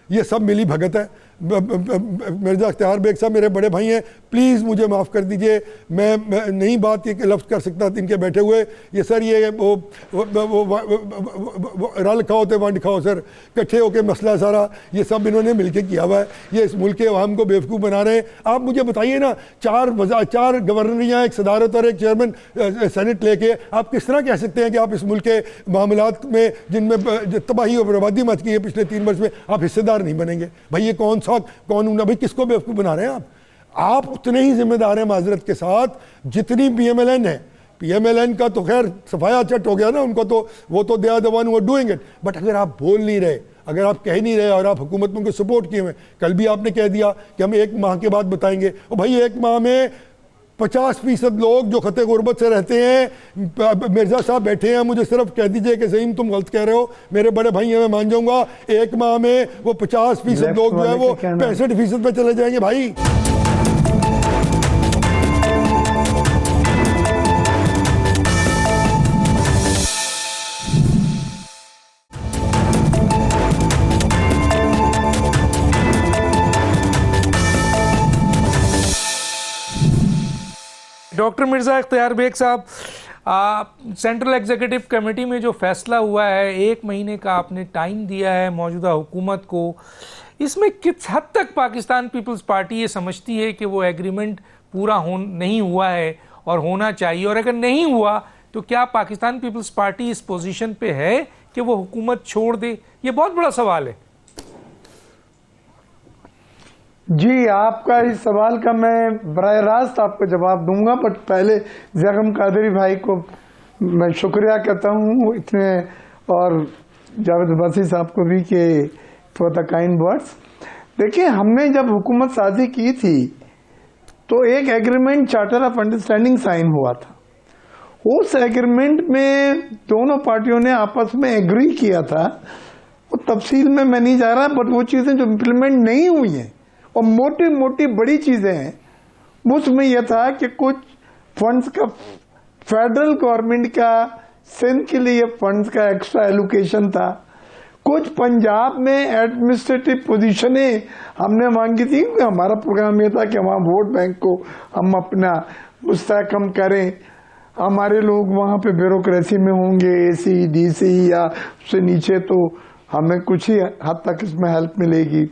ये सब मिली भगत है। मिर्ज़ा इख्तियार बेग साहब मेरे बड़े भाई हैं, प्लीज़ मुझे माफ़ कर दीजिए, मैं नहीं बात ये लफ्ज़ कर सकता इनके बैठे हुए। ये सर ये वो रल खाओ तो वंड खाओ सर, इकट्ठे होकर मसला सारा ये सब इन्होंने मिलके किया हुआ है। ये इस मुल्क के अवाम को बेवकूफ़ बना रहे हैं। आप मुझे बताइए ना, 4 गवर्नरियाँ, एक सदारत और एक चेयरमैन सेनेट लेके आप किस तरह कह सकते हैं कि आप इस मुल्क के मामलात में जिनमें तबाही और बर्बादी मच गई है पिछले 3 वर्ष में, आप हिस्सेदार नहीं बनेंगे? भाई ये कौन भाई किसको बेवकूफ़ बना रहे हैं आप उतने ही जिम्मेदार हैं माजरत के साथ जितनी PMLN है। PMLN का तो खैर सफाया चट हो गया ना, उनको तो वो तो they are the one who are doing it. But अगर आप बोल नहीं रहे, अगर आप कह नहीं रहे और आप हुकूमत में उनको सपोर्ट किए हुए, कल भी आपने कह दिया कि हम 1 माह के बाद बताएंगे। और भाई 1 माह में 50% लोग जो खते गुर्बत से रहते हैं, मिर्ज़ा साहब बैठे हैं, मुझे सिर्फ कह दीजिए कि ज़हीम तुम गलत कह रहे हो, मेरे बड़े भाई हैं, मैं मान जाऊंगा। 1 माह में वो 50% लोग जो है वो 65% पे चले जाएंगे भाई। डॉक्टर मिर्ज़ा इख्तियार बेग साहब, सेंट्रल एग्जीक्यूटिव कमेटी में जो फैसला हुआ है, 1 महीने का आपने टाइम दिया है मौजूदा हुकूमत को, इसमें किस हद तक पाकिस्तान पीपल्स पार्टी ये समझती है कि वो एग्रीमेंट पूरा नहीं हुआ है और होना चाहिए, और अगर नहीं हुआ तो क्या पाकिस्तान पीपल्स पार्टी इस पोजीशन पे है कि वो हुकूमत छोड़ दे? ये बहुत बड़ा सवाल है। जी, आपका इस सवाल का मैं बराह रास्त आपको जवाब दूंगा, बट पहले जगम कादरी भाई को मैं शुक्रिया कहता हूँ इतने, और जावेद अब्बासी साहब को भी कि फॉर द काइंड वर्ड्स। देखिए, हमने जब हुकूमत साजी की थी तो एक agreement charter of understanding sign हुआ था। उस एग्रीमेंट में दोनों पार्टियों ने आपस में एग्री किया था। वो तफसील में मैं नहीं जा रहा, बट वो चीज़ें जो इम्प्लीमेंट नहीं हुई हैं और मोटी मोटी बड़ी चीज़ें हैं, उसमें यह था कि कुछ फंड्स का फेडरल गवर्नमेंट का सिंध के लिए फंड्स का एक्स्ट्रा एलोकेशन था। कुछ पंजाब में एडमिनिस्ट्रेटिव पोजीशनें हमने मांगी थी। हमारा प्रोग्राम यह था कि वहाँ वोट बैंक को हम अपना मुस्तहकम करें, हमारे लोग वहाँ पे ब्यूरोक्रेसी में होंगे, AC, DC या उससे नीचे, तो हमें कुछ ही हद तक इसमें हेल्प मिलेगी।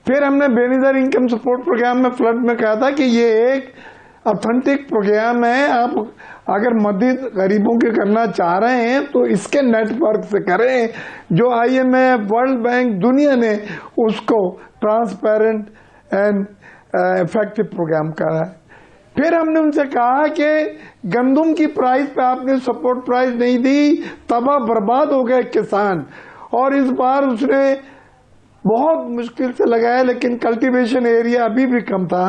फिर हमने बेनिजर इनकम सपोर्ट प्रोग्राम में फ्लड में कहा था कि ये एक ऑथेंटिक प्रोग्राम है, आप अगर मदद गरीबों की करना चाह रहे हैं तो इसके नेटवर्क से करें, जो IMF, वर्ल्ड बैंक, दुनिया ने उसको ट्रांसपेरेंट एंड इफेक्टिव प्रोग्राम कहा है। फिर हमने उनसे कहा कि गंदम की प्राइस पे आपने सपोर्ट प्राइस नहीं दी, तबाह बर्बाद हो गए किसान, और इस बार उसने बहुत मुश्किल से लगाया, लेकिन कल्टीवेशन एरिया अभी भी कम था।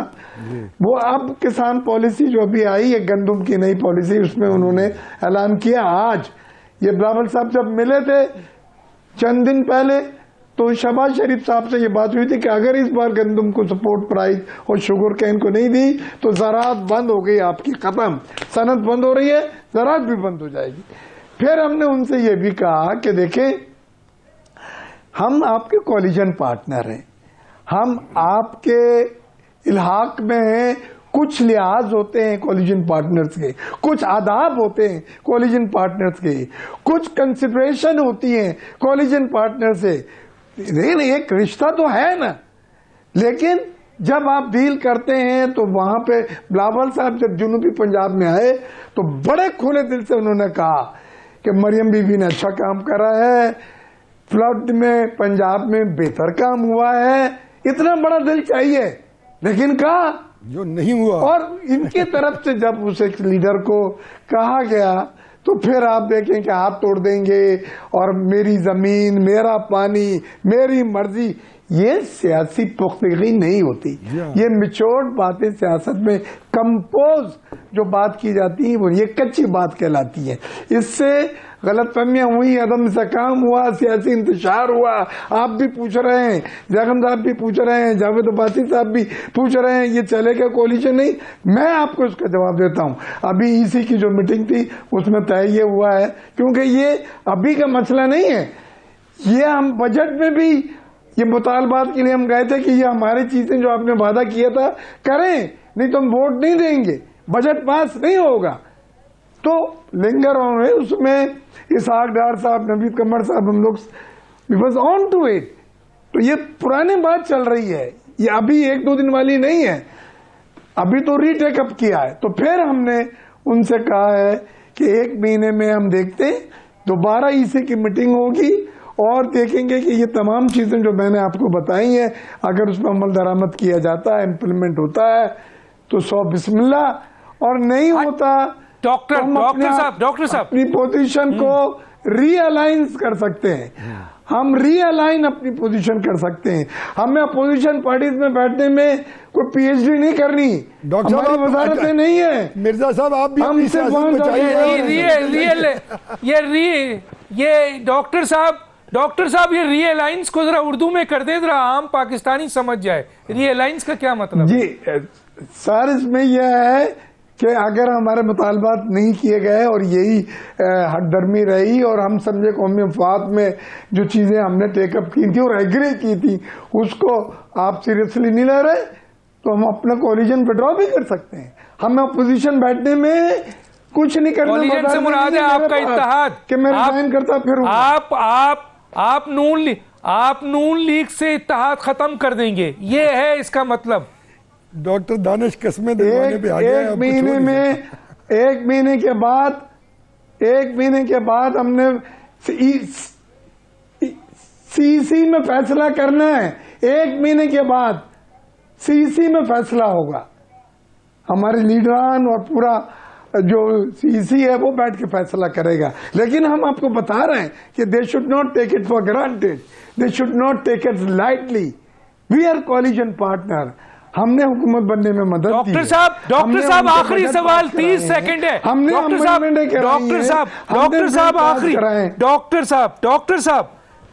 वो अब किसान पॉलिसी जो अभी आई है, गंदम की नई पॉलिसी, उसमें उन्होंने ऐलान किया। आज ये बिलावल साहब जब मिले थे चंद दिन पहले, तो शहबाज शरीफ साहब से ये बात हुई थी कि अगर इस बार गंदम को सपोर्ट प्राइस और शुगर कैन को नहीं दी तो ज़राअत बंद हो गई आपकी, खत्म, सनत बंद हो रही है, ज़राअत भी बंद हो जाएगी। फिर हमने उनसे ये भी कहा कि देखें, हम आपके कोलिजन पार्टनर हैं, हम आपके इल्हाक में हैं, कुछ लिहाज होते हैं कोलिजन पार्टनर्स के, कुछ आदाब होते हैं कोलिजन पार्टनर्स के, कुछ कंसिडरेशन होती है कोलिजन पार्टनर से, लेकिन एक रिश्ता तो है ना। लेकिन जब आप डील करते हैं तो वहां पे बिलावल साहब जब जनूबी पंजाब में आए तो बड़े खुले दिल से उन्होंने कहा कि मरियम बीबी ने अच्छा काम करा है, फ्लड में पंजाब में बेहतर काम हुआ है, इतना बड़ा दिल चाहिए, लेकिन कहा जो नहीं हुआ। और इनकी तरफ से जब उस एक लीडर को कहा गया तो फिर आप देखें कि हाथ तोड़ देंगे और मेरी जमीन, मेरा पानी, मेरी मर्जी, ये सियासी पुख्तगी नहीं होती। ये मिच्योर्ड बातें सियासत में कंपोज जो बात की जाती है वो ये कच्ची बात कहलाती है। इससे गलतफहमियां हुई, अदम से काम हुआ, सियासी इंतशार हुआ। आप भी पूछ रहे हैं, जगन साहब भी पूछ रहे हैं, जावेद अब्बासी साहब भी पूछ रहे हैं, ये चलेगा कोलिशन नहीं। मैं आपको इसका जवाब देता हूं, अभी ईसी की जो मीटिंग थी उसमें तय ये हुआ है, क्योंकि ये अभी का मसला नहीं है, ये हम बजट में भी ये मुतालबात के लिए हम गए थे कि ये हमारी चीजें जो आपने वादा किया था करें, नहीं तो हम वोट नहीं देंगे, बजट पास नहीं होगा। तो लिंगर ऑन है उसमें, इसहाक डार साहब, नवीद कमर साहब, हम लोग we was on to it. तो ये पुरानी बात चल रही है, ये अभी एक दो दिन वाली नहीं है, अभी तो रीटेकअप किया है। तो फिर हमने उनसे कहा है कि 1 महीने में हम देखते हैं, दोबारा ईसी की मीटिंग होगी और देखेंगे कि ये तमाम चीजें जो मैंने आपको बताई हैं, अगर उसमें अमल दरामद किया जाता है, इम्प्लीमेंट होता है तो 100 बिस्मिल्लाह, और नहीं होता डॉक्टर साहब अपनी पोजीशन को रीअलाइन कर सकते हैं, हम रीअलाइन अपनी पोजीशन कर सकते हैं। हमें अपोजिशन पार्टीज में बैठने में कोई पीएचडी नहीं करनी, डॉक्टर साहब वजारतें नहीं है। मिर्जा साहब आप भी हम अपनी सियासत बचाइए। ये डॉक्टर साहब ये रीअलाइंस को जरा उर्दू में कर दे, जरा आम पाकिस्तानी समझ जाए, रीअलाइंस का क्या मतलब जी सर, इसमें यह है कि अगर हमारे मुतालबात नहीं किए गए और यही हकदर्मी रही और हम समझे कौमी मफाद में जो चीजें हमने टेकअप की थी और एग्री की थी उसको आप सीरियसली नहीं ले रहे, तो हम अपना कोलिजन विड्रॉ भी कर सकते हैं। हमें अपोजिशन बैठने में कुछ नहीं करना। कोलिजन से मुराद है आपका इत्तेहाद कि मैं रिजाइन करता फिर आप नून लीग से इत्तेहाद खत्म कर देंगे, ये है इसका मतलब। डॉक्टर दानिश कस्में दिलवाने पे आ गया। एक महीने के बाद हमने सीसी में फैसला करना है। 1 महीने के बाद सीसी में फैसला होगा, हमारे लीडरान और पूरा जो सीसी है वो बैठ के फैसला करेगा। लेकिन हम आपको बता रहे हैं कि they should not take it for granted, they should not take it lightly. We are coalition partner, हमने हुकूमत बनने में मदद दी। डॉक्टर साहब आखिरी सवाल 30 सेकंड है।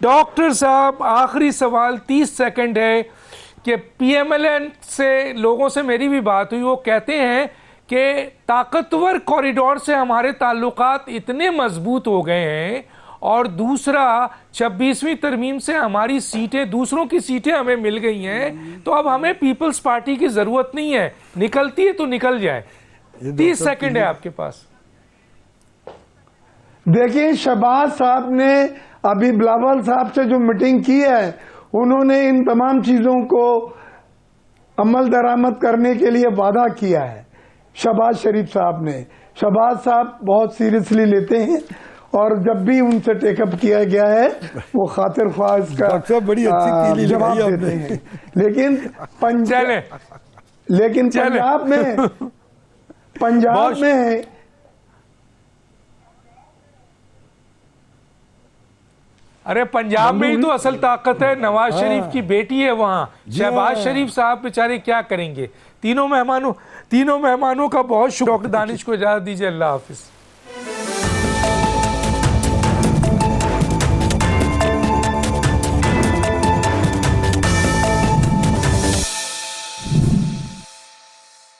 डॉक्टर साहब आखिरी सवाल 30 सेकंड है कि पीएमएलएन से लोगों से मेरी भी बात हुई, वो कहते हैं कि ताकतवर कॉरिडोर से हमारे ताल्लुकात इतने मजबूत हो गए हैं, और दूसरा 26वीं तरमीम से हमारी सीटें, दूसरों की सीटें हमें मिल गई हैं, तो अब हमें पीपल्स पार्टी की जरूरत नहीं है, निकलती है तो निकल जाए। 30 सेकंड है आपके पास। देखिए, शहबाज साहब ने अभी बिलावल साहब से जो मीटिंग की है, उन्होंने इन तमाम चीजों को अमल दरामद करने के लिए वादा किया है। शहबाज शरीफ साहब ने, शहबाज साहब बहुत सीरियसली लेते हैं और जब भी उनसे टेकअप किया गया है वो खातिर ख्वाह इसका बड़ी अच्छी जवाब देते हैं। लेकिन पंजाब में अरे पंजाब में ही तो असल ताकत है, नवाज शरीफ की बेटी है वहां। शहबाज शरीफ साहब बेचारे क्या करेंगे। तीनों मेहमानों का बहुत शुक्र। डॉक्टर दानिश को इजाजत दीजिए, अल्लाह हाफिज।